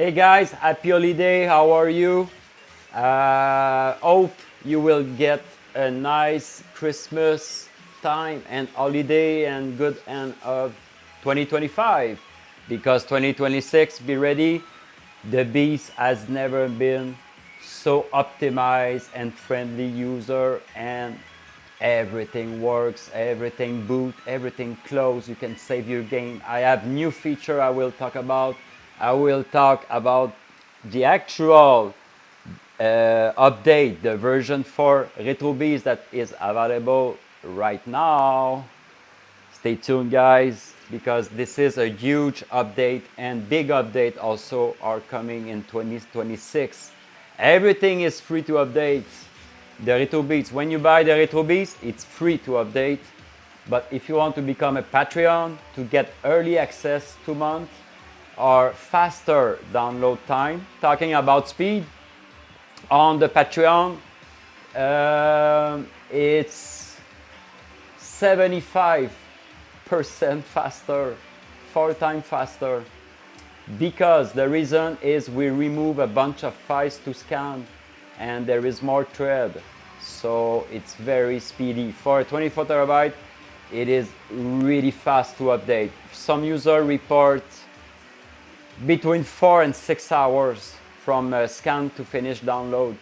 Hey guys, happy holiday, how are you? Hope you will get a nice Christmas time and holiday and good end of 2025 because 2026, be ready. The Beast has never been so optimized and friendly user, and everything works, everything boot, everything close. You can save your game. I have new feature I will talk about. I will talk about the actual update, the version for RetroBeast that is available right now. Stay tuned guys, because this is a huge update, and big update also are coming in 2026. Everything is free to update. The RetroBeast, when you buy the RetroBeast, it's free to update. But if you want to become a Patreon to get early access 2 months or faster download time, talking about speed, on the Patreon, it's 75% faster, 4 times faster. Because the reason is we remove a bunch of files to scan and there is more thread. So it's very speedy. For a 24 terabyte, it is really fast to update. Some user report between 4 and 6 hours from scan to finish download.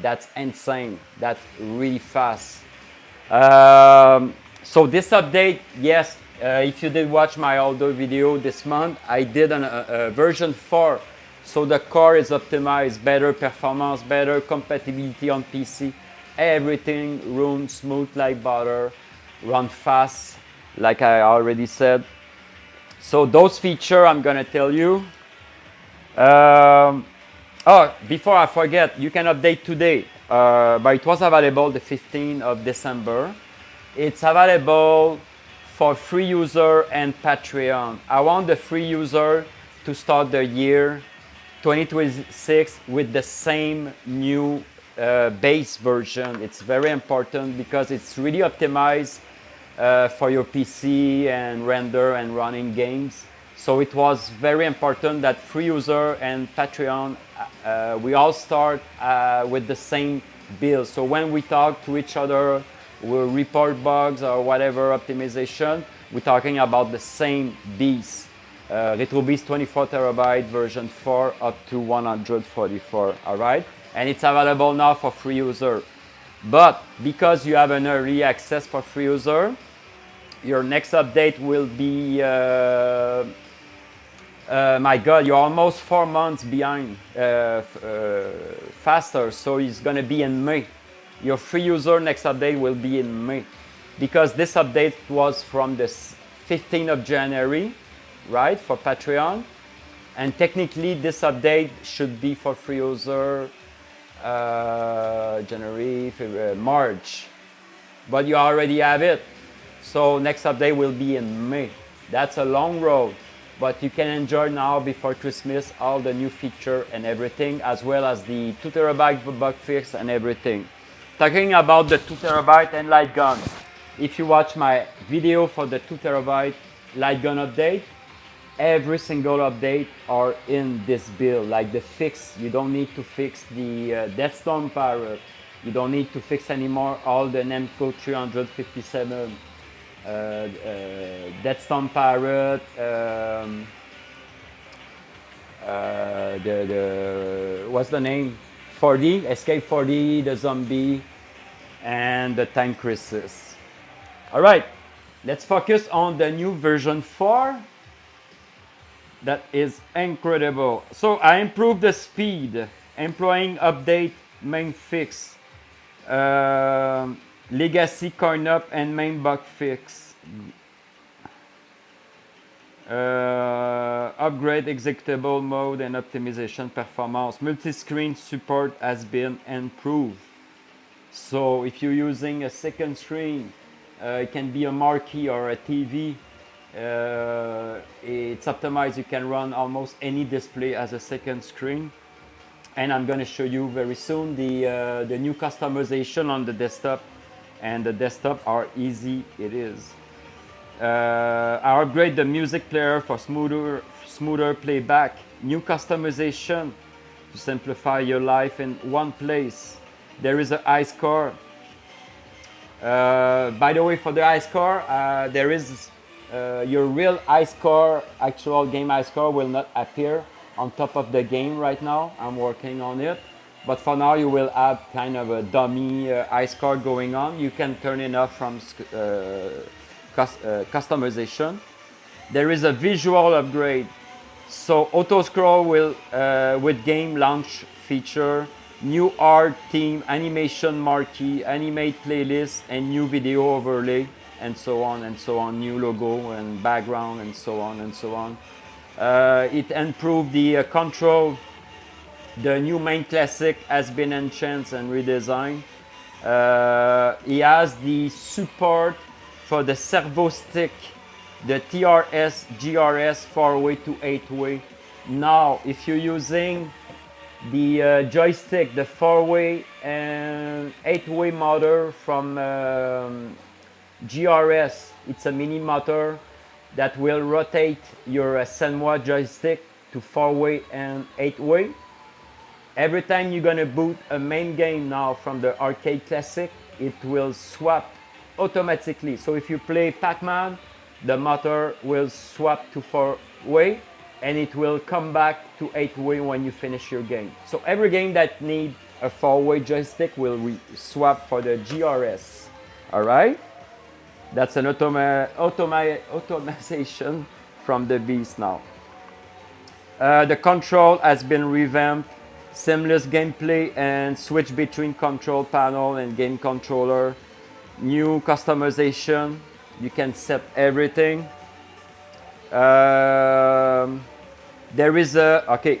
That's insane. That's really fast. So this update, yes, if you did watch my older video this month, I did a version 4. So the core is optimized, better performance, better compatibility on PC. Everything runs smooth like butter, run fast, like I already said. So those features I'm gonna tell you. Oh, before I forget, you can update today. But it was available the 15th of December. It's available for free user and Patreon. I want the free user to start the year 2026 with the same new base version. It's very important because it's really optimized for your PC and render and running games. So it was very important that free user and Patreon, we all start with the same build. So when we talk to each other, we'll report bugs or whatever optimization, we're talking about the same beast. RetroBeast 24 terabyte version 4 up to 144, all right? And it's available now for free user. But because you have an early access for free user, your next update will be, my God, you're almost 4 months behind, faster. So it's gonna be in May. Your free user next update will be in May. Because this update was from the 15th of January, right, for Patreon. And technically this update should be for free user January, February, March. But you already have it. So next update will be in May. That's a long road. But you can enjoy now before Christmas all the new feature and everything, as well as the 2 terabyte bug fix and everything. Talking about the 2 terabyte and light gun. If you watch my video for the 2 terabyte light gun update, every single update are in this build. Like the fix, you don't need to fix the Deathstorm Pirate. You don't need to fix anymore all the Namco 357. Deathstorm Pirate, what's the name? 4D, Escape 4D, the Zombie, and the Time Crisis. All right, let's focus on the new version 4. That is incredible. So I improved the speed, employing update MAME fix. Legacy coin up and MAME bug fix. Upgrade executable mode and optimization performance. Multi-screen support has been improved. So if you're using a second screen, it can be a marquee or a TV. It's optimized. You can run almost any display as a second screen. And I'm going to show you very soon the new customization on the desktop. And the desktop are easy, it is. I upgrade the music player for smoother playback, new customization to simplify your life in one place. There is an iScore. By the way, for the iScore, there is your real iScore, actual game iScore will not appear on top of the game right now. I'm working on it. But for now, you will have kind of a dummy iScore going on. You can turn it off from customization. There is a visual upgrade. So auto scroll will with game launch feature, new art theme, animation marquee, animate playlist, and new video overlay, and so on and so on. New logo and background, and so on and so on. It improved the control. The new MAME Classic has been enhanced and redesigned. It has the support for the servo stick, the TRS, GRS 4-way to 8-way. Now, if you're using the joystick, the 4-way and 8-way motor from GRS, it's a mini motor that will rotate your Senwa joystick to 4-way and 8-way. Every time you're gonna boot a main game now from the Arcade Classic, it will swap automatically. So if you play Pac-Man, the motor will swap to 4-way and it will come back to 8-way when you finish your game. So every game that needs a 4-way joystick will swap for the GRS. All right? That's an automation from the Beast now. The control has been revamped. Seamless gameplay and switch between control panel and game controller. New customization. You can set everything. There is a, okay,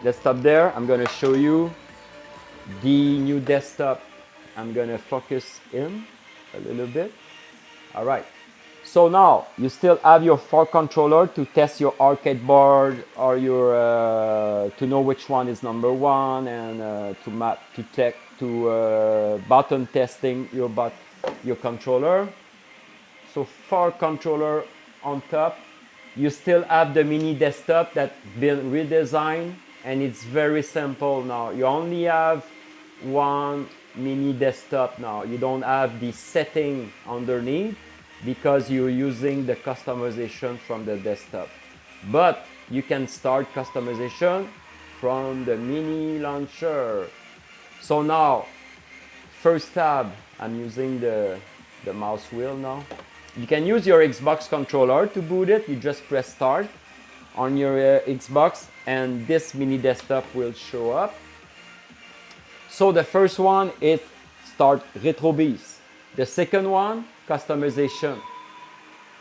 let's stop there. I'm gonna show you the new desktop. I'm gonna focus in a little bit. All right. So now you still have your 4 controller to test your arcade board or your to know which one is number 1 and to button testing your controller. So 4 controller on top. You still have the mini desktop that's been redesigned and it's very simple now. You only have one mini desktop now. You don't have the setting underneath, because you're using the customization from the desktop. But you can start customization from the mini launcher. So now, first tab, I'm using the mouse wheel now. You can use your Xbox controller to boot it. You just press start on your Xbox and this mini desktop will show up. So the first one is start RetroBeast. The second one, customization.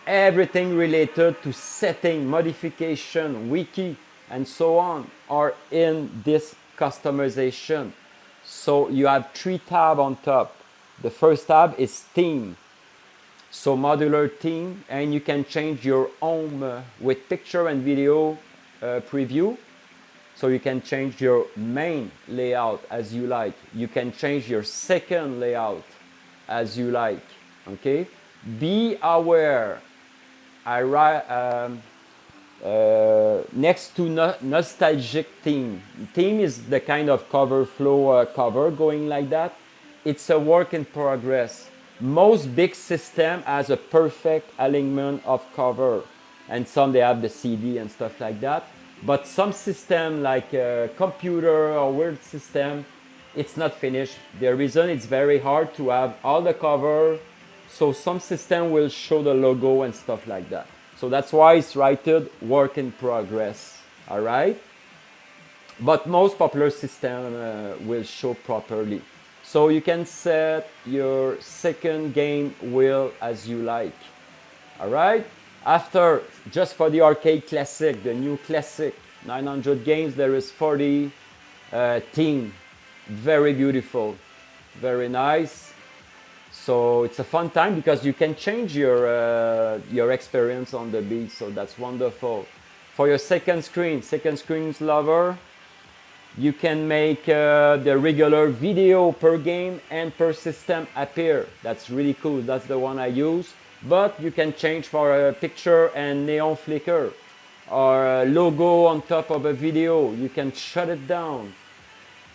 Everything related to setting, modification, wiki, and so on are in this customization. So you have 3 tabs on top. The first tab is theme. So modular theme, and you can change your home with picture and video preview. So you can change your main layout as you like. You can change your second layout as you like. Okay, be aware. Next to nostalgic theme. Theme is the kind of cover flow cover going like that. It's a work in progress. Most big system has a perfect alignment of cover, and some they have the CD and stuff like that. But some system like computer or word system, it's not finished. The reason it's very hard to have all the cover. So some system will show the logo and stuff like that. So that's why it's rated work in progress. All right. But most popular system will show properly. So you can set your second game wheel as you like. All right. After, just for the Arcade Classic, the new Classic, 900 games, there is 40 theme. Very beautiful, very nice. So it's a fun time because you can change your experience on the Beast. So that's wonderful. For your second screen's lover, you can make the regular video per game and per system appear. That's really cool. That's the one I use. But you can change for a picture and neon flicker. or a logo on top of a video, you can shut it down.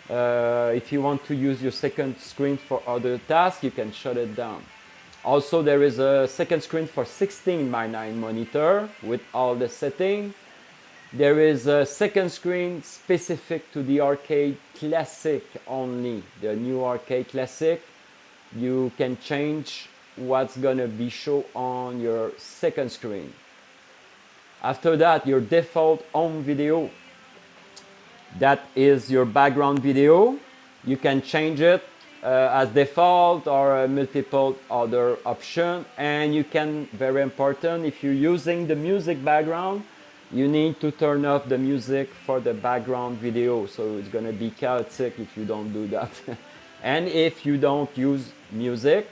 If you want to use your second screen for other tasks, you can shut it down. Also, there is a second screen for 16:9 monitor with all the settings. There is a second screen specific to the Arcade Classic only, the new Arcade Classic. You can change what's gonna be shown on your second screen. After that, your default home video. That is your background video. You can change it as default or multiple other options. And you can, very important, if you're using the music background, you need to turn off the music for the background video. So it's gonna be chaotic if you don't do that. And if you don't use music,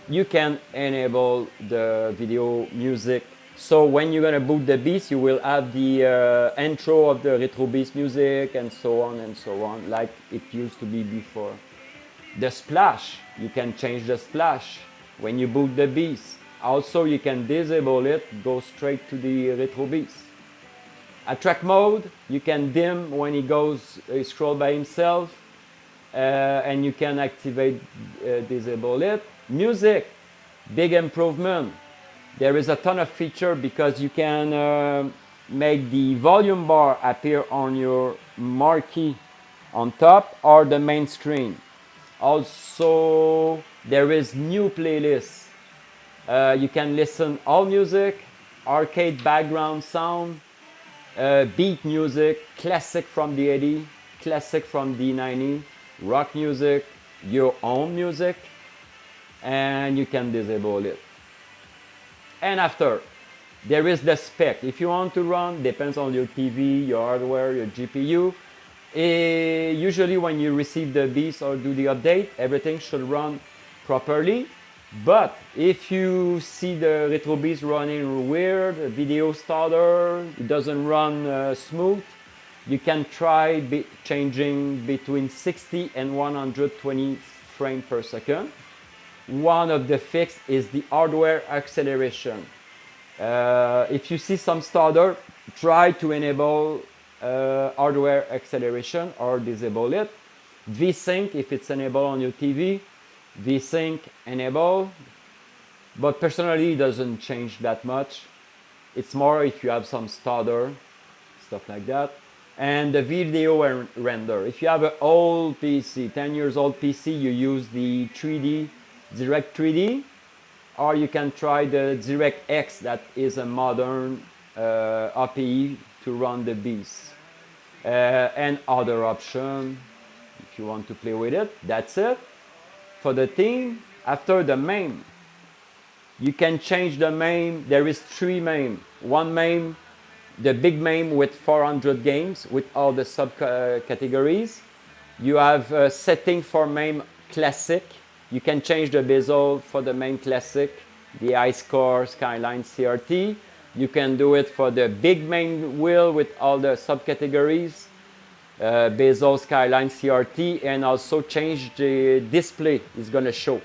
you can enable the video music. So when you're gonna boot the Beast, you will have the intro of the RetroBeast music and so on, like it used to be before. The splash, you can change the splash when you boot the Beast. Also, you can disable it, go straight to the RetroBeast. Attract mode, you can dim when he goes scroll by himself, and you can activate, disable it. Music, big improvement. There is a ton of feature because you can make the volume bar appear on your marquee on top or the main screen. Also, there is new playlists. You can listen all music, arcade background sound, beat music, classic from the 80s, classic from the 90s, rock music, your own music, and you can disable it. And after, there is the spec. If you want to run, depends on your TV, your hardware, your GPU. Usually when you receive the Beast or do the update, everything should run properly. But if you see the RetroBeast running weird, a video starter, it doesn't run smooth, you can try changing between 60 and 120 frames per second. One of the fixes is the hardware acceleration. If you see some starter, try to enable hardware acceleration or disable it. VSync, if it's enabled on your TV, VSync enable. But personally, it doesn't change that much. It's more if you have some starter, stuff like that. And the video render. If you have an old PC, 10 years old PC, you use the 3D Direct 3D, or you can try the DirectX, that is a modern API to run the Beast. And other option, if you want to play with it, that's it. For the theme, after the MAME, you can change the MAME. There is 3 MAME. One MAME, the big MAME with 400 games with all the subcategories. You have a setting for MAME Classic. You can change the bezel for the MAME Classic, the Ice Core, Skyline, CRT. You can do it for the big MAME wheel with all the subcategories, bezel, Skyline, CRT, and also change the display it's gonna show.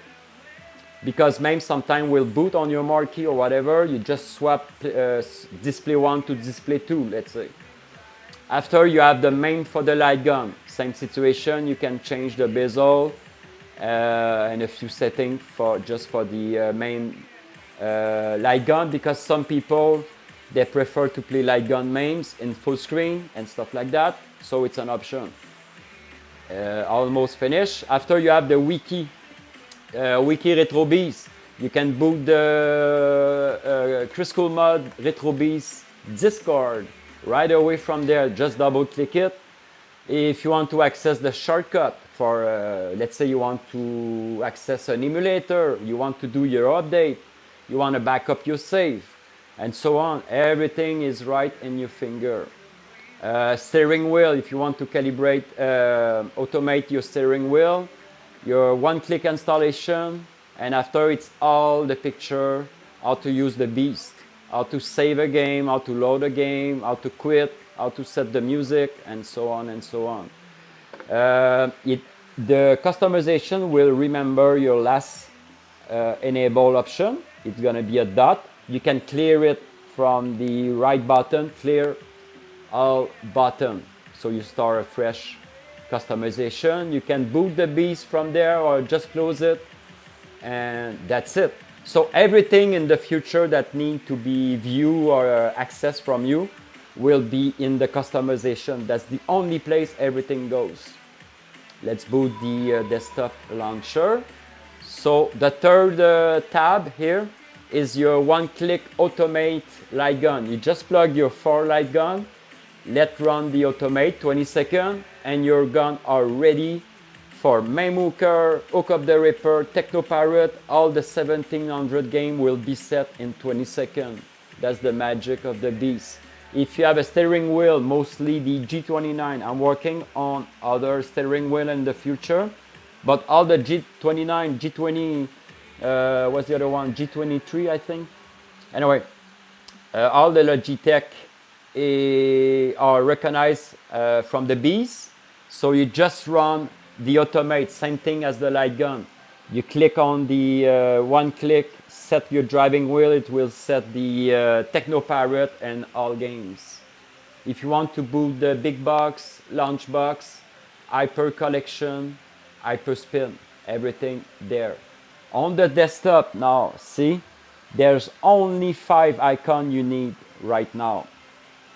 Because MAME sometimes will boot on your marquee or whatever, you just swap display 1 to display 2, let's say. After, you have the MAME for the light gun. Same situation, you can change the bezel, and a few settings just for the main light gun, because some people, they prefer to play light gun MAMEs in full screen and stuff like that, so it's an option. Almost finished. After, you have the wiki RetroBeast. You can boot the Kriscoolmod RetroBeast Discord right away from there. Just double click it. If you want to access the shortcut for, let's say you want to access an emulator, you want to do your update, you want to back up your save, and so on. Everything is right in your finger. Steering wheel, if you want to calibrate, automate your steering wheel, your one-click installation, and after it's all the picture, how to use the Beast, how to save a game, how to load a game, how to quit, how to set the music, and so on and so on. The customization will remember your last enable option. It's gonna be a dot. You can clear it from the right button, clear all button. So you start a fresh customization. You can boot the beast from there or just close it, and that's it. So everything in the future that need to be viewed or accessed from you will be in the customization. That's the only place everything goes. Let's boot the desktop launcher. So the third tab here is your one-click automate light gun. You just plug your 4 light gun, let run the automate 20 seconds, and your gun are ready for MAME hooker, Hook Up the Ripper, Techno Pirate. All the 1700 game will be set in 20 seconds. That's the magic of the beast. If you have a steering wheel, mostly the G29, I'm working on other steering wheel in the future, but all the G29, G20, what's the other one? G23, I think. Anyway, all the Logitech are recognized from the beast. So you just run the automate, same thing as the light gun. You click on the one click, set your driving wheel, it will set the Techno Pirate and all games. If you want to boot the big box, launch box, Hyper Collection, Hyperspin, everything there. On the desktop now, see, there's only 5 icons you need right now.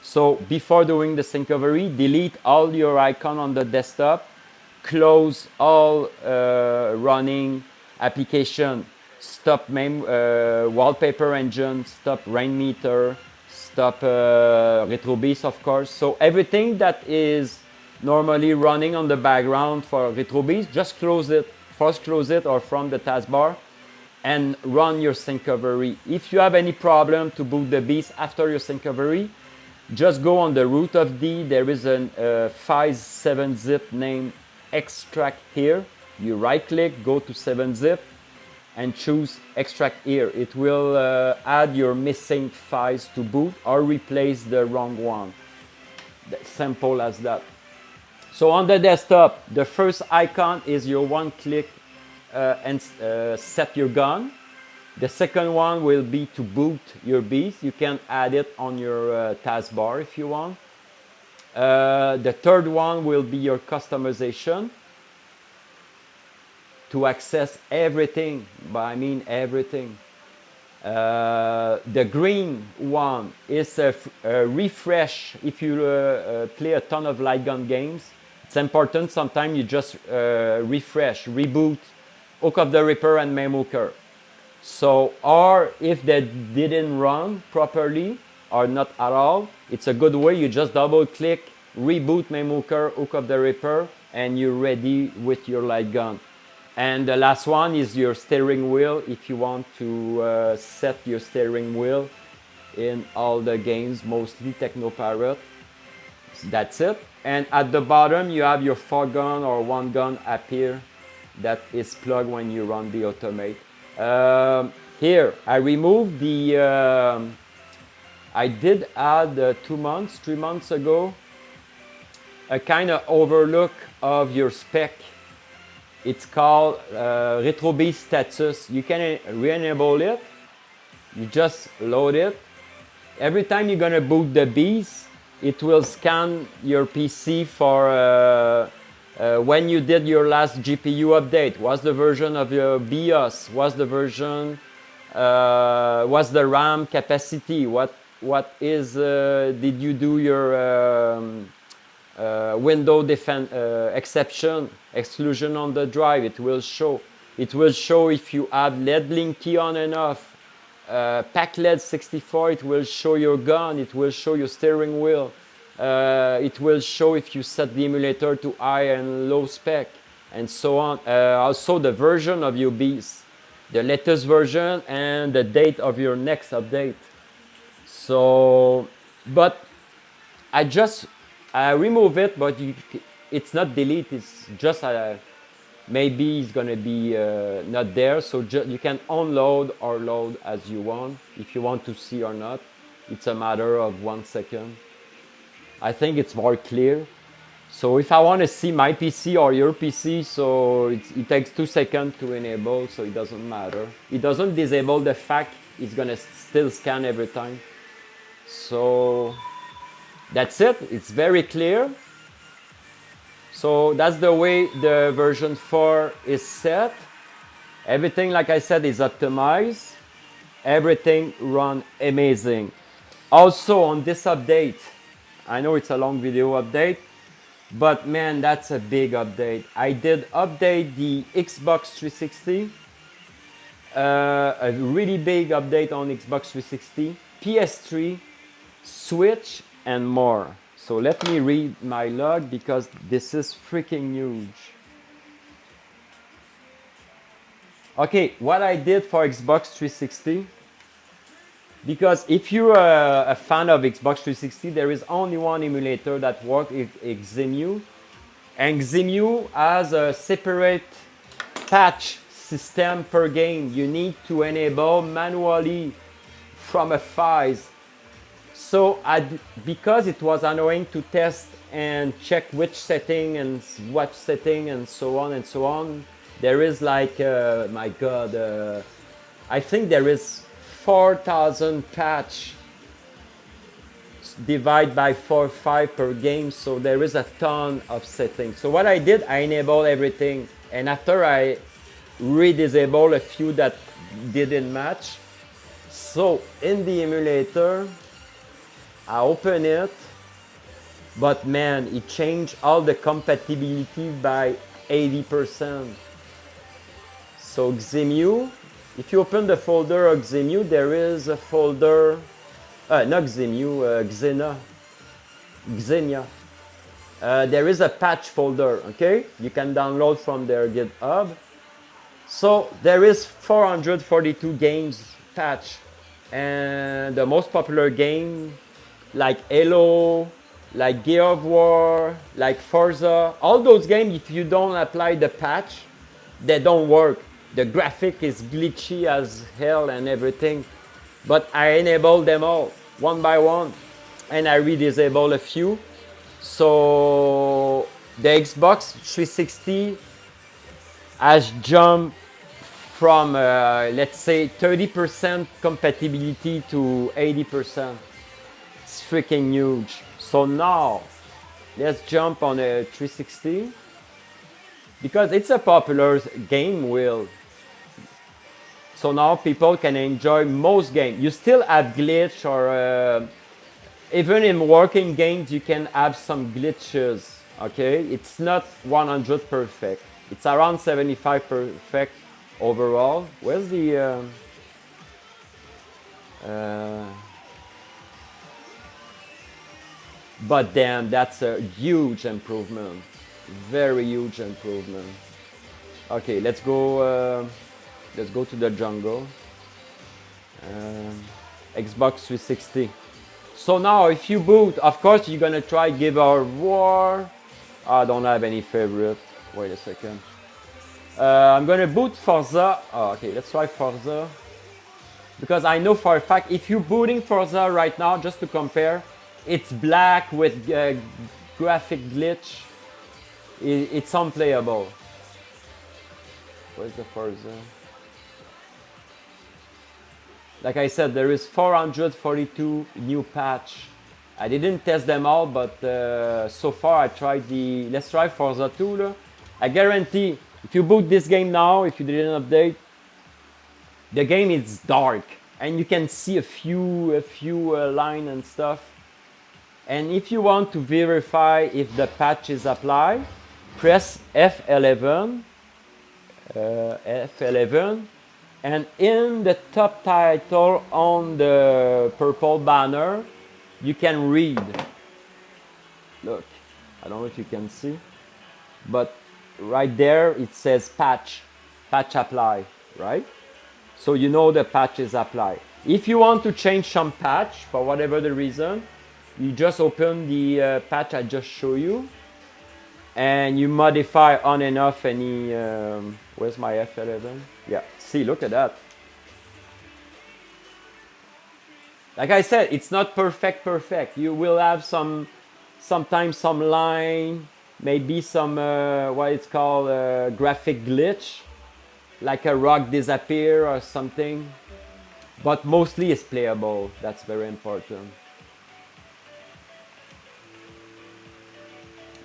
So before doing the syncovery, delete all your icons on the desktop, close all running application, stop MAME wallpaper engine, stop rain meter, stop RetroBeast, of course. So everything that is normally running on the background for RetroBeast, just close it, first close it or from the taskbar, and run your syncovery. If you have any problem to boot the beast after your syncovery, just go on the root of D. There is a 5.7-zip named extract here. You right click, go to 7-zip and choose extract here. It will add your missing files to boot or replace the wrong one. Simple as that. So on the desktop, the first icon is your one click and set your gun. The second one will be to boot your beast. You can add it on your taskbar if you want. The third one will be your customization to access everything, but I mean everything. The green one is a refresh. If you play a ton of light gun games, it's important sometimes you just refresh, reboot, Hook Up the Ripper and MAME hooker. So, or if they didn't run properly or not at all, it's a good way. You just double click, reboot MAME hooker, Hook Up the Ripper, and you're ready with your light gun. And the last one is your steering wheel. If you want to set your steering wheel in all the games, mostly Techno Pirate, that's it. And at the bottom, you have your 4 gun or 1 gun appear that is plugged when you run the automate. Here, I removed the, I did add 2 months, 3 months ago, a kind of overlook of your spec. It's called RetroBeast status. You can re-enable it. You just load it. Every time you're gonna boot the beast, it will scan your PC for when you did your last GPU update. What's the version of your BIOS? What's the version? What's the RAM capacity? What is? Did you do your window exception, exclusion on the drive? It will show. It will show if you have LED link key on and off. Pack LED 64, it will show your gun, it will show your steering wheel. It will show if you set the emulator to high and low spec, and so on. Also the version of your beast, the latest version and the date of your next update. So, but I remove it, but it's not delete, it's just maybe it's gonna be not there, so you can unload or load as you want, if you want to see or not. It's a matter of 1 second. I think it's more clear. So if I want to see my PC or your PC, so it takes 2 seconds to enable, so it doesn't matter. It doesn't disable the fact it's gonna still scan every time. So that's it. It's very clear. So that's the way the version 4 is set. Everything, like I said, is optimized. Everything run amazing. Also on this update, I know it's a long video update, but man, that's a big update. I did update the Xbox 360, a really big update on Xbox 360, PS3, Switch, and more. So let me read my log because this is freaking huge. Okay, what I did for Xbox 360, because if you're a fan of Xbox 360, there is only one emulator that works, Xemu. And Xemu has a separate patch system per game. You need to enable manually from a files. So because it was annoying to test and check which setting and what setting and so on, there is like, my God, I think there is 4,000 patch divided by 4 or 5 per game, so there is a ton of settings. So what I did, I enabled everything, and after I re-disabled a few that didn't match. So in the emulator, I open it, but man, it changed all the compatibility by 80%. So Xemu, if you open the folder of Xemu, there is a folder, not Xemu, Xenia. There is a patch folder, okay? You can download from their GitHub. So there is 442 games patch, and the most popular game like Halo, like Gear of War, like Forza, all those games, if you don't apply the patch, they don't work. The graphic is glitchy as hell and everything. But I enabled them all, one by one, and I re-disabled a few. So the Xbox 360 has jumped from, let's say, 30% compatibility to 80%. It's freaking huge. So now, let's jump on a 360. Because it's a popular game wheel. So now people can enjoy most games. You still have glitch, or even in working games you can have some glitches, okay? It's not 100 perfect. It's around 75 perfect overall. Where's the... but damn, that's a huge improvement. Very huge improvement. Okay, let's go to the jungle. Xbox 360. So now if you boot, of course you're gonna try Give Our War. I don't have any favorite. Wait a second. I'm gonna boot Forza. Oh, okay, let's try Forza. Because I know for a fact, if you're booting Forza right now, just to compare, it's black with graphic glitch. It's unplayable. Where's the Forza? Like I said, there is 442 new patch. I didn't test them all, but so far I tried the... Let's try Forza 2. I guarantee, if you boot this game now, if you didn't update, the game is dark. And you can see a few lines and stuff. And if you want to verify if the patch is applied, press F11. F11. And in the top title on the purple banner, you can read. Look, I don't know if you can see, but right there it says patch apply, right? So you know the patch is applied. If you want to change some patch for whatever the reason, you just open the patch I just showed you, and you modify on and off any... where's my F11? Yeah, see, look at that. Like I said, it's not perfect. You will have sometimes some line, maybe some, what it's called, graphic glitch, like a rock disappear or something. But mostly it's playable, that's very important.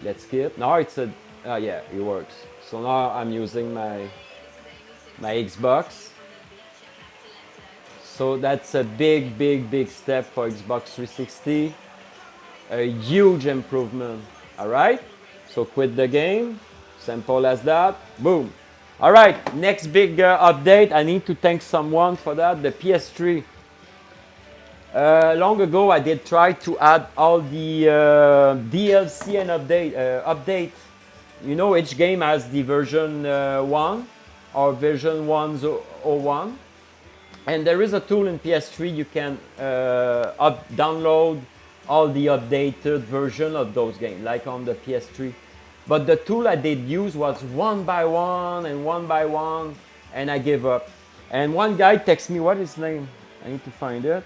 Let's skip. Now it's a, yeah, it works. So now I'm using my Xbox. So that's a big step for Xbox 360. A huge improvement. All right. So quit the game. Simple as that. Boom. All right. Next big update. I need to thank someone for that. The PS3. Long ago, I did try to add all the DLC and update. You know, each game has the version 1 or version 1.01. And there is a tool in PS3 you can download all the updated version of those games, like on the PS3. But the tool I did use was one by one, and I gave up. And one guy texts me, what is his name? I need to find it.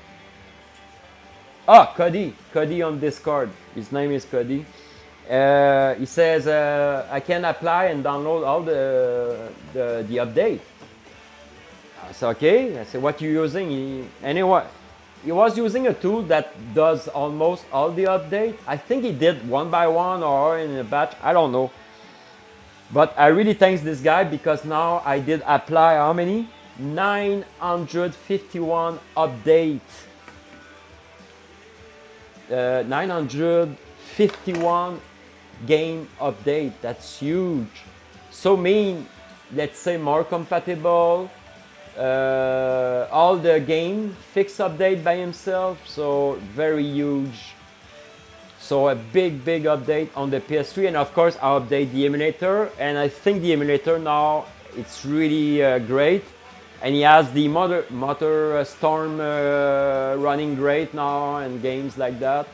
Oh, Cody on Discord. His name is Cody. He says, I can apply and download all the update. I said, okay. I said, what you using? He was using a tool that does almost all the update. I think he did one by one or in a batch. I don't know. But I really thanks this guy because now I did apply how many? 951 updates. 951 game update. That's huge. So mean, let's say more compatible. All the game fix update by himself. So very huge. So a big update on the PS3, and of course I update the emulator, and I think the emulator now it's really great. And he has the motor storm running great now and games like that.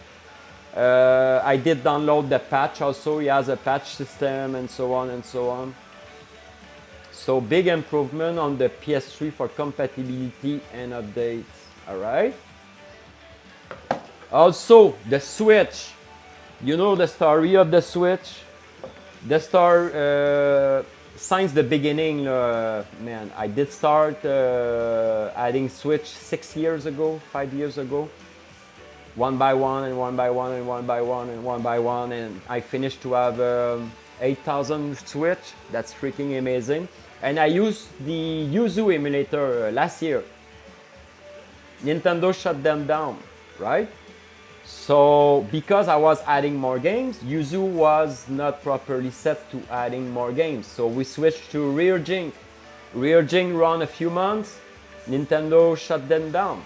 I did download the patch also. He has a patch system and so on and so on. So big improvement on the PS3 for compatibility and updates. All right. Also the Switch. You know the story of the Switch. The story. Since the beginning, man, I did start adding Switch 5 years ago, one by one, and I finished to have 8,000 Switch. That's freaking amazing. And I used the Yuzu emulator last year. Nintendo shut them down, right? So because I was adding more games, Yuzu was not properly set to adding more games. So we switched to Reuploading. Reuploading ran a few months, Nintendo shut them down.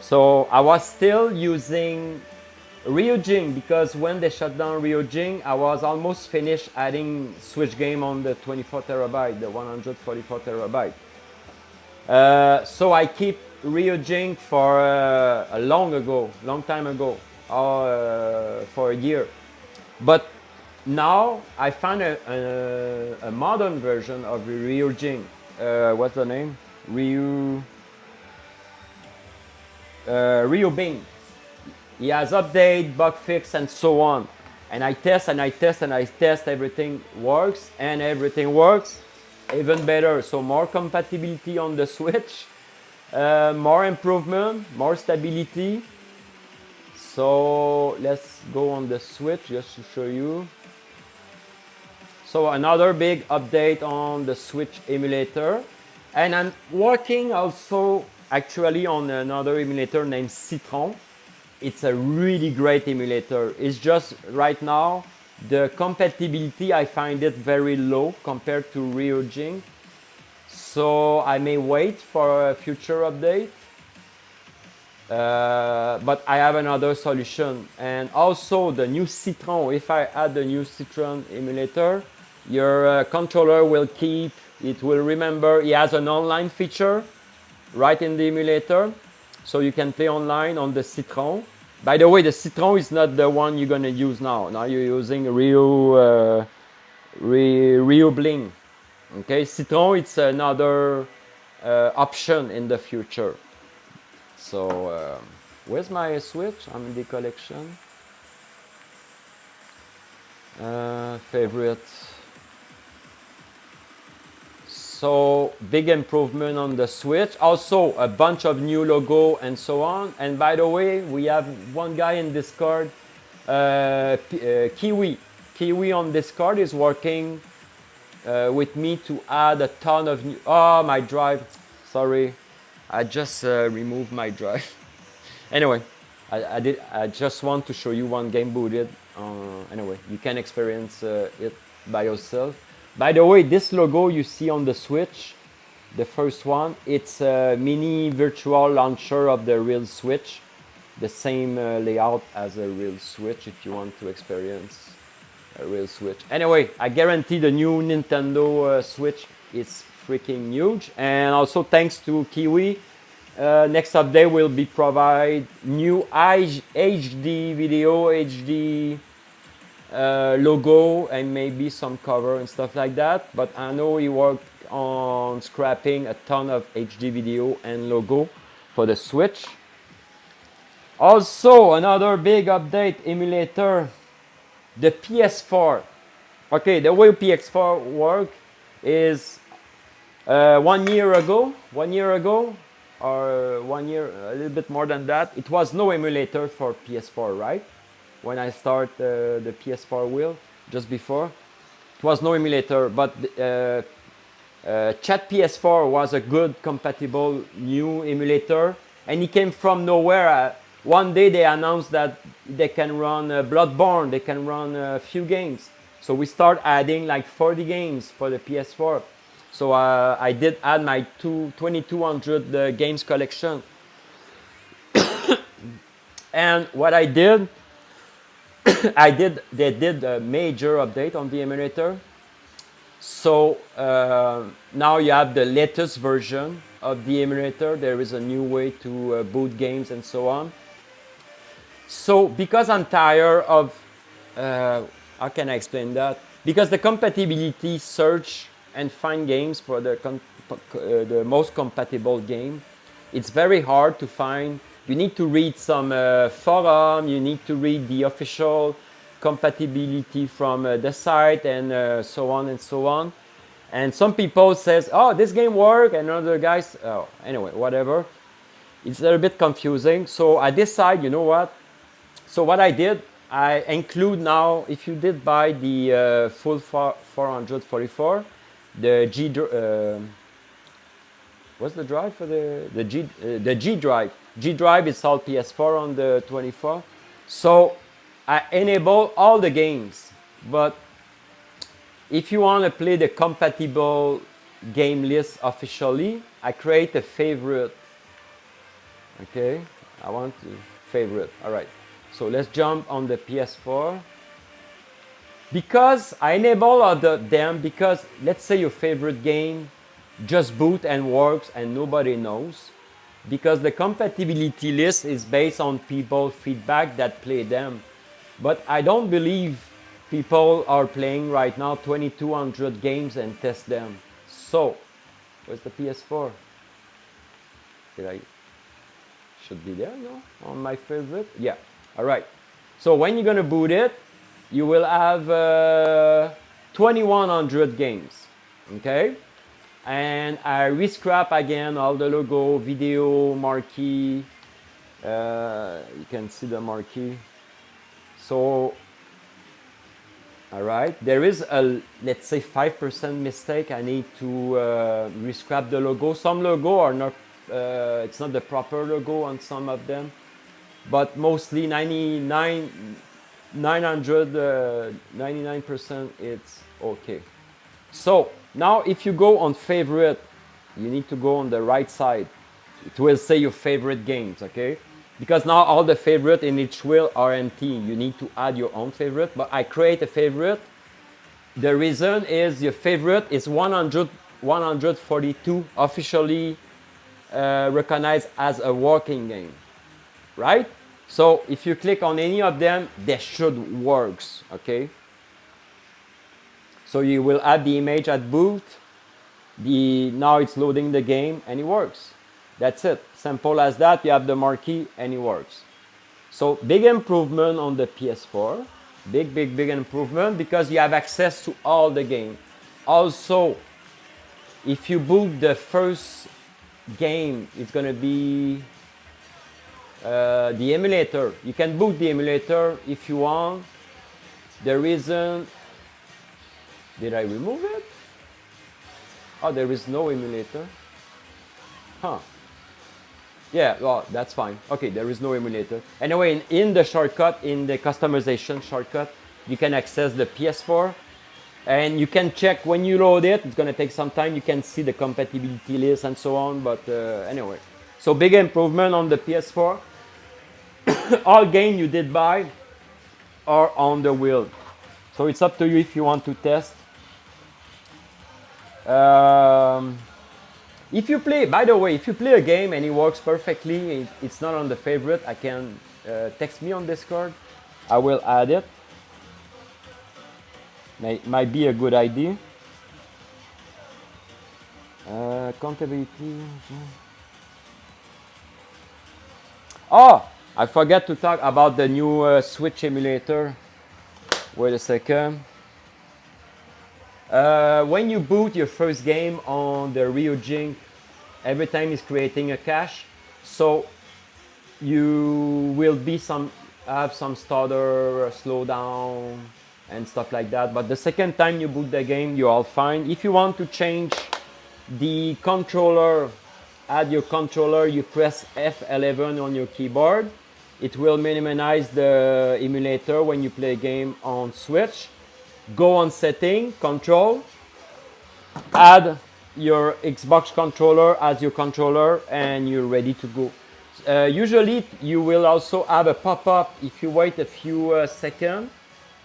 So I was still using Reuploading because when they shut down Reuploading, I was almost finished adding Switch game on the 24 terabyte, the 144 terabyte. So I keep Reuploading for a long time ago, for a year. But now I found a modern version of Reuploading. What's the name? Reuploading. He has update, bug fix, and so on. And I test, everything works, and everything works even better. So more compatibility on the Switch. More improvement, more stability. So let's go on the Switch just to show you. So another big update on the Switch emulator, and I'm working also actually on another emulator named Citron. It's a really great emulator. It's just right now the compatibility, I find it very low compared to Reuploading. So I may wait for a future update, but I have another solution. And also the new Citron, if I add the new Citron emulator, your controller will keep, it will remember, it has an online feature right in the emulator. So you can play online on the Citron. By the way, the Citron is not the one you're going to use now. Now you're using Reuploading. Okay, Citron, it's another option in the future. So, where's my Switch? I'm in the collection. Favorite. So, big improvement on the Switch. Also, a bunch of new logo and so on. And by the way, we have one guy in Discord Kiwi on Discord is working with me to add a ton of new. Oh, my drive. Sorry, I just removed my drive. Anyway, I just want to show you one game booted. Anyway, you can experience it by yourself. By the way, this logo you see on the Switch, the first one, it's a mini virtual launcher of the real Switch. The same layout as a real Switch if you want to experience a real Switch. Anyway, I guarantee the new Nintendo Switch is freaking huge. And also thanks to Kiwi, next update will be provide new HD video, HD logo, and maybe some cover and stuff like that. But I know he worked on scrapping a ton of HD video and logo for the Switch. Also, another big update, emulator, the PS4. Okay, the way PS4 work is 1 year ago, or 1 year, a little bit more than that, it was no emulator for PS4, right? When I start the PS4 wheel, just before, it was no emulator, but Chat PS4 was a good compatible new emulator, and it came from nowhere. One day they announced that they can run Bloodborne, they can run a few games. So we start adding like 40 games for the PS4. So I did add my 2200 games collection. And what I did, they did a major update on the emulator. So now you have the latest version of the emulator. There is a new way to boot games and so on. So because I'm tired of, how can I explain that? Because the compatibility search and find games for the most compatible game, it's very hard to find. You need to read some forum, you need to read the official compatibility from the site, and so on and so on. And some people says, oh, this game works, and other guys, oh, anyway, whatever. It's a little bit confusing. So I decide, you know what? So what I did, I include now, if you did buy the full 444, the G, what's the drive for the G drive? G drive is all PS4 on the 24. So I enable all the games, but if you want to play the compatible game list officially, I create a favorite. Okay, I want to favorite. All right. So let's jump on the PS4. Because I enable all of them, because let's say your favorite game just boot and works and nobody knows. Because the compatibility list is based on people feedback that play them. But I don't believe people are playing right now 2200 games and test them. So, where's the PS4? Should be there, no? On my favorite? Yeah. All right. So when you're gonna boot it, you will have 2100 games. Okay? And I rescrap again all the logo, video, marquee. You can see the marquee. So, all right, there is a, let's say 5% mistake. I need to rescrap the logo. Some logo are not, it's not the proper logo on some of them, but mostly 99% it's okay. So now if you go on favorite, you need to go on the right side. It will say your favorite games, okay? Because now all the favorite in each wheel are empty. You need to add your own favorite, but I create a favorite. The reason is your favorite is 142 officially recognized as a working game, right? So if you click on any of them, they should work, okay? So you will add the image at boot. Now it's loading the game and it works. That's it. Simple as that. You have the marquee and it works. So big improvement on the PS4. Big improvement because you have access to all the game. Also, if you boot the first game, it's going to be the emulator. You can boot the emulator if you want. The reason, did I remove it? Oh, there is no emulator. Huh. Yeah, well, that's fine. Okay, there is no emulator. Anyway, in the shortcut, in the customization shortcut, you can access the PS4. And you can check when you load it. It's going to take some time. You can see the compatibility list and so on. But anyway, so big improvement on the PS4. All games you did buy are on the wheel. So it's up to you if you want to test. If you play, by the way, if you play a game and it works perfectly, it's not on the favorite, I can text me on Discord. I will add it. Might be a good idea. Compatibility. Oh, I forgot to talk about the new Switch emulator. Wait a second. When you boot your first game on the Reuploading, every time it's creating a cache, so you will be have some stutter, slowdown, and stuff like that. But the second time you boot the game, you're all fine. If you want to change the controller, add your controller, you press F11 on your keyboard. It will minimize the emulator when you play a game on Switch. Go on setting, control, add your Xbox controller as your controller, and you're ready to go. Usually you will also have a pop-up if you wait a few seconds.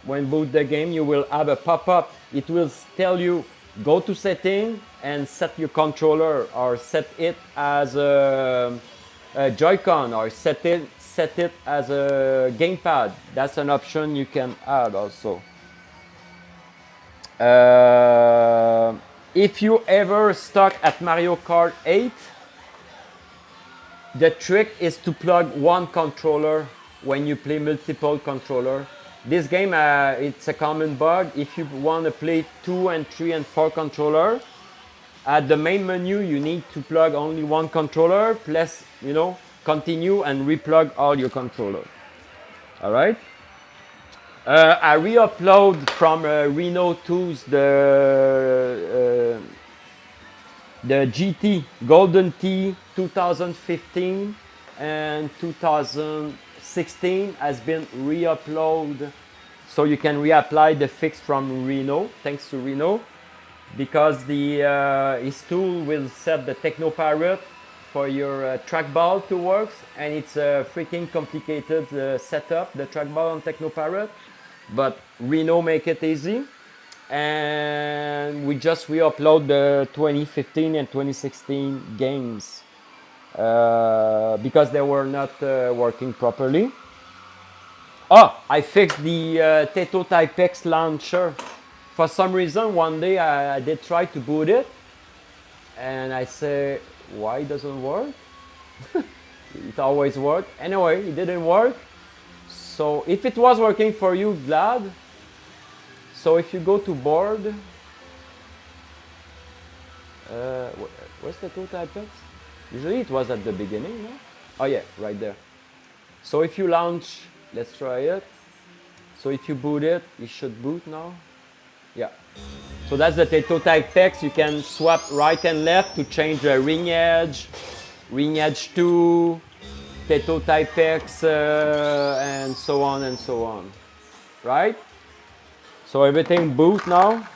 When boot the game, you will have a pop-up. It will tell you, go to setting and set your controller, or set it as a Joy-Con, or set it as a gamepad. That's an option you can add also. If you ever stuck at Mario Kart 8, the trick is to plug one controller when you play multiple controllers. This game, it's a common bug. If you want to play 2 and 3 and 4 controller, at the main menu you need to plug only one controller, plus, you know, continue and replug all your controllers. All right. I re-upload from Reno 2's the GT Golden T 2015 and 2016 has been re-uploaded, so you can reapply the fix from Reno, thanks to Reno, because his tool will set the Techno Pirate for your trackball to work, and it's a freaking complicated setup, the trackball on Techno Pirate, but Reno make it easy. And we just re-upload the 2015 and 2016 games because they were not working properly. Oh, I fixed the Taito Type X launcher. For some reason, one day I did try to boot it, and I say, why it doesn't work? It always worked. Anyway, it didn't work. So if it was working for you, glad. So if you go to board, where's the Taito Type X? Usually it was at the beginning, no? Oh yeah, right there. So if you launch, let's try it. So if you boot it, it should boot now. Yeah. So that's the Taito Type X. You can swap right and left to change the ring edge 2, Taito Type X, and so on and so on. Right? So everything boot now.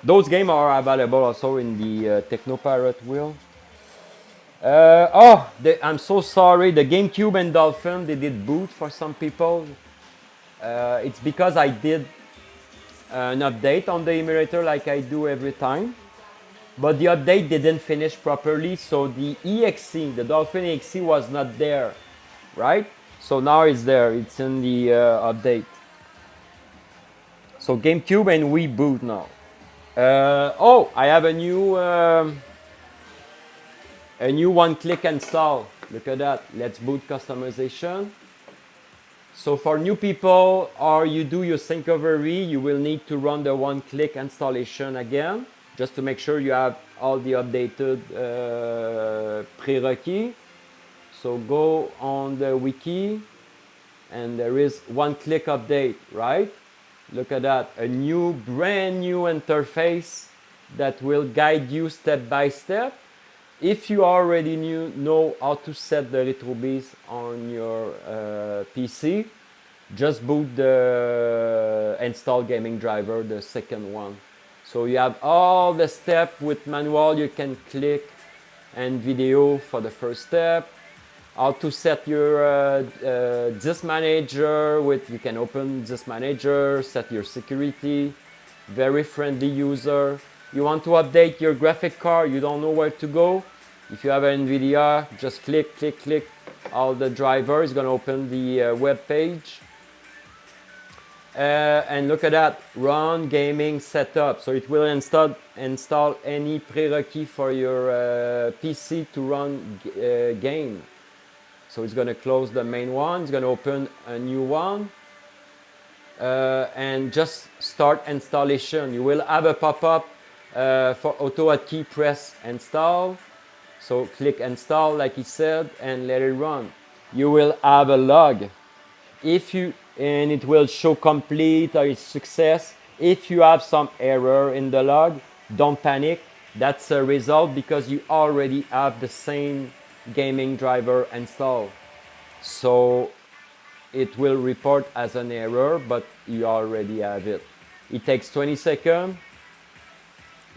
Those games are available also in the Techno Pirate wheel. I'm so sorry. The GameCube and Dolphin, they did boot for some people. It's because I did an update on the emulator like I do every time. But the update didn't finish properly, so the EXE, the Dolphin EXE was not there, right? So now it's there, it's in the update. So GameCube and Wii boot now. I have a new one-click install. Look at that. Let's boot customization. So for new people, or you do your syncovery, you will need to run the one-click installation again, just to make sure you have all the updated prerequis. So go on the wiki and there is one-click update, right? Look at that, a new, brand new interface that will guide you step by step. If you already know how to set the RetroBeast on your PC, just boot the install gaming driver, the second one. So you have all the steps with manual, you can click, and video for the first step. How to set your disk manager with, you can open disk manager, set your security, very friendly user. You want to update your graphic card, you don't know where to go. If you have an NVIDIA, just click, click, click. All the driver is going to open the web page. And look at that, run gaming setup. So it will install any prerequis for your PC to run game. So it's going to close the main one, it's going to open a new one. And just start installation. You will have a pop-up for auto-key press install. So click install like he said and let it run. You will have a log. And it will show complete or success. If you have some error in the log, don't panic. That's a result because you already have the same gaming driver installed. So it will report as an error, but you already have it. It takes 20 seconds.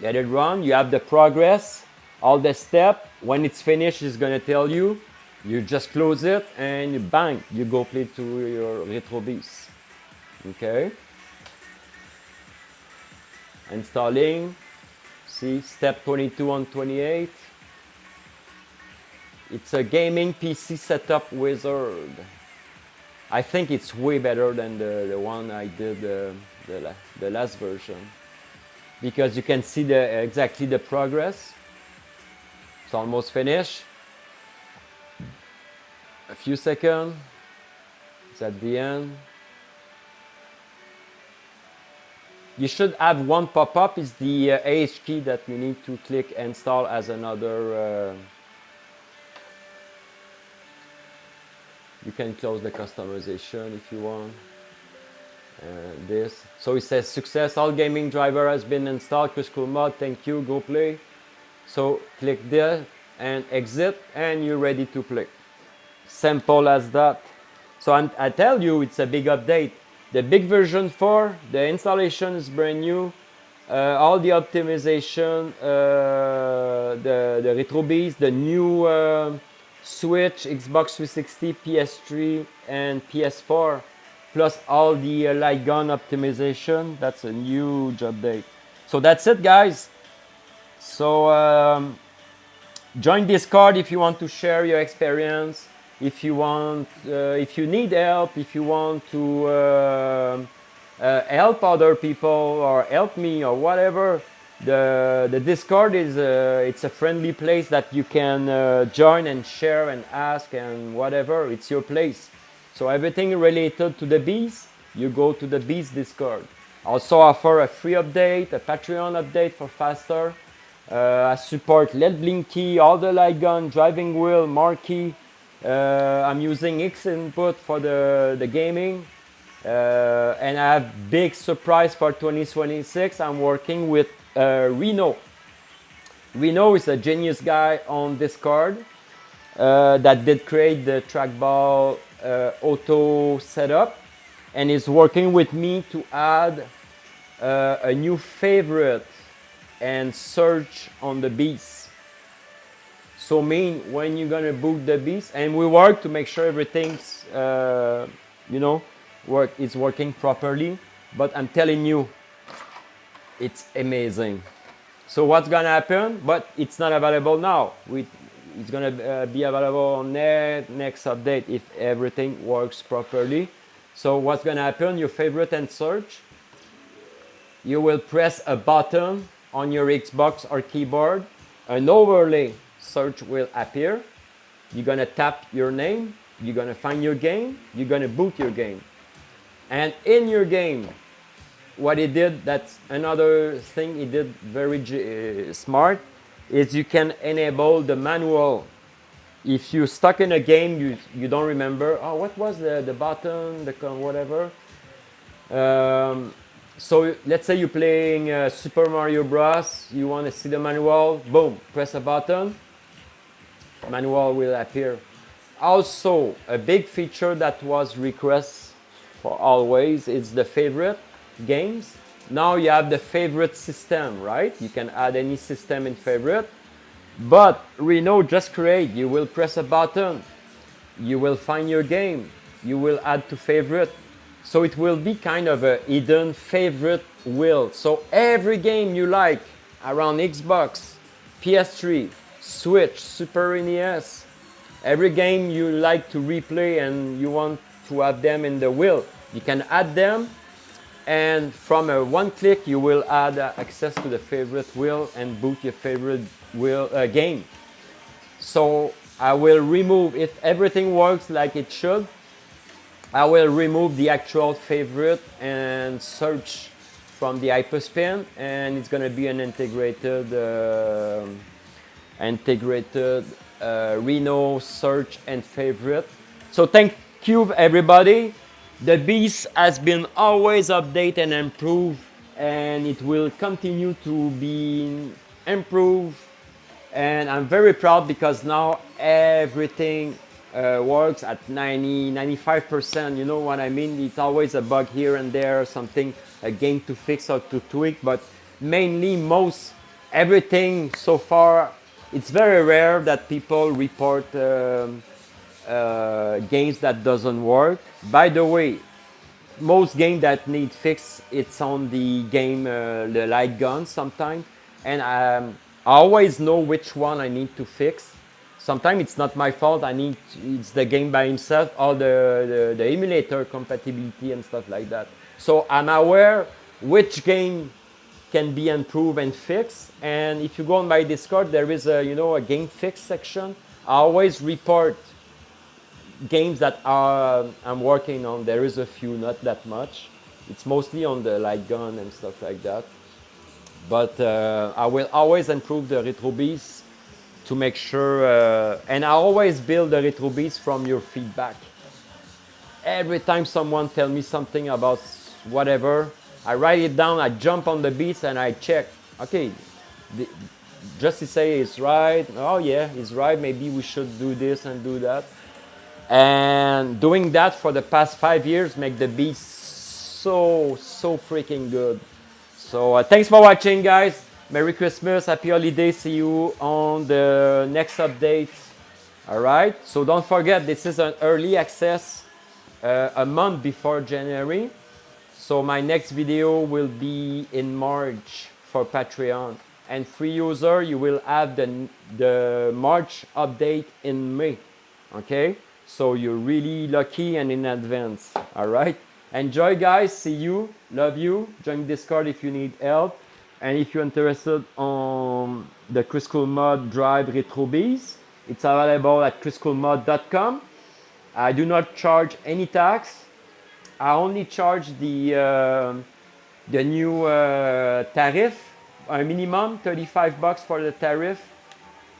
Let it run. You have the progress, all the steps. When it's finished, it's going to tell you. You just close it and you bang, you go play to your RetroBeast. Okay. Installing. See, step 22 on 28. It's a gaming PC setup wizard. I think it's way better than the one I did the last version. Because you can see exactly the progress. It's almost finished. A few seconds, it's at the end. You should have one pop-up, is the AH key that you need to click install as another. You can close the customization if you want. This. So it says success, all gaming driver has been installed, Kriscoolmod, thank you, go play. So click there and exit and you're ready to play. Simple as that. So I tell you, it's a big update. The big version 4, the installation is brand new. All the optimization, the RetroBeast, the new Switch, Xbox 360, PS3, and PS4, plus all the light gun optimization. That's a huge update. So that's it, guys. So join Discord if you want to share your experience. If you want, if you need help, if you want to help other people or help me or whatever, the Discord is it's a friendly place that you can join and share and ask and whatever. It's your place. So everything related to the Beast, you go to the Beast Discord. Also offer a free update, a Patreon update for faster. I support LED Blinky, all the light gun, driving wheel, marquee. I'm using X input for the gaming, and I have big surprise for 2026. I'm working with Reno. Reno is a genius guy on Discord that did create the trackball auto setup, and is working with me to add a new favorite and search on the Beast. So when you're gonna boot the Beast, and we work to make sure everything's is working properly. But I'm telling you, it's amazing. So what's gonna happen? But it's not available now. It's gonna be available on next update if everything works properly. So what's gonna happen? Your favorite and search. You will press a button on your Xbox or keyboard. An overlay search will appear. You're gonna tap your name, you're gonna find your game, you're gonna boot your game. And in your game, what he did, that's another thing he did very smart, is you can enable the manual. if you're stuck in a game, you don't remember, oh, what was the button, whatever. So let's say you're playing Super Mario Bros. You want to see the manual, boom, press a button, manual will appear. Also, a big feature that was requested for always is the favorite games. Now you have the favorite system, right? You can add any system in favorite. But Reno, just create, you will press a button, you will find your game, you will add to favorite. So it will be kind of a hidden favorite wheel. So every game you like around Xbox, PS3, Switch, Super NES, every game you like to replay and you want to have them in the wheel, you can add them, and from a one click you will add access to the favorite wheel and boot your favorite wheel game. So I will remove, if everything works like it should, I will remove the actual favorite and search from the Hyperspin, and it's gonna be an integrated Reno search and favorite. So thank you everybody. The Beast has been always updated and improved, and it will continue to be improved. And I'm very proud because now everything works at 95%. You know what I mean? It's always a bug here and there, something, a game to fix or to tweak, but mainly everything so far. It's very rare that people report games that doesn't work. By the way, most games that need fix, it's on the game, the light gun sometimes, and I always know which one I need to fix. Sometimes it's not my fault, it's the game by himself, or the emulator compatibility and stuff like that. So I'm aware which game can be improved and fixed. And if you go on my Discord, there is a game fix section. I always report games that I'm working on. There is a few, not that much. It's mostly on the light gun and stuff like that. But I will always improve the RetroBeast to make sure, and I always build the RetroBeast from your feedback. Every time someone tells me something about whatever, I write it down, I jump on the beast and I check. Okay, just to say it's right. Oh yeah, it's right. Maybe we should do this and do that. And doing that for the past 5 years make the beast so freaking good. So thanks for watching, guys. Merry Christmas, happy holidays. See you on the next update. All right, so don't forget, this is an early access, a month before January. So my next video will be in March for Patreon, and free user, you will have the March update in May. Okay, so you're really lucky and in advance. All right, enjoy, guys. See you, love you. Join Discord if you need help, and if you're interested on the Kriscoolmod Drive RetroBeast, it's available at Kriscoolmod.com. I do not charge any tax. I only charge the new tariff, a minimum $35 for the tariff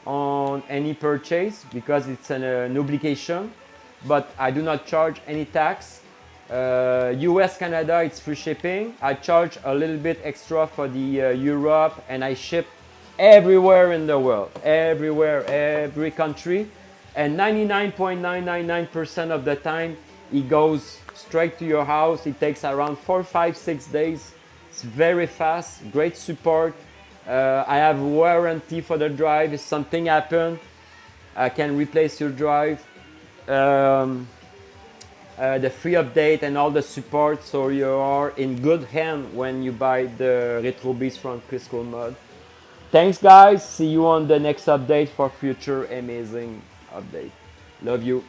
on any purchase, because it's an obligation, but I do not charge any tax. US, Canada, it's free shipping. I charge a little bit extra for the Europe, and I ship everywhere in the world, everywhere, every country, and 99.999% of the time it goes straight to your house. It takes around 4, 5, 6 days. It's very fast, great support. I have warranty for the drive. If something happens, I can replace your drive. The free update and all the support, so you are in good hand when you buy the RetroBeast from Kriscoolmod. Thanks, guys. See you on the next update for future amazing update. Love you.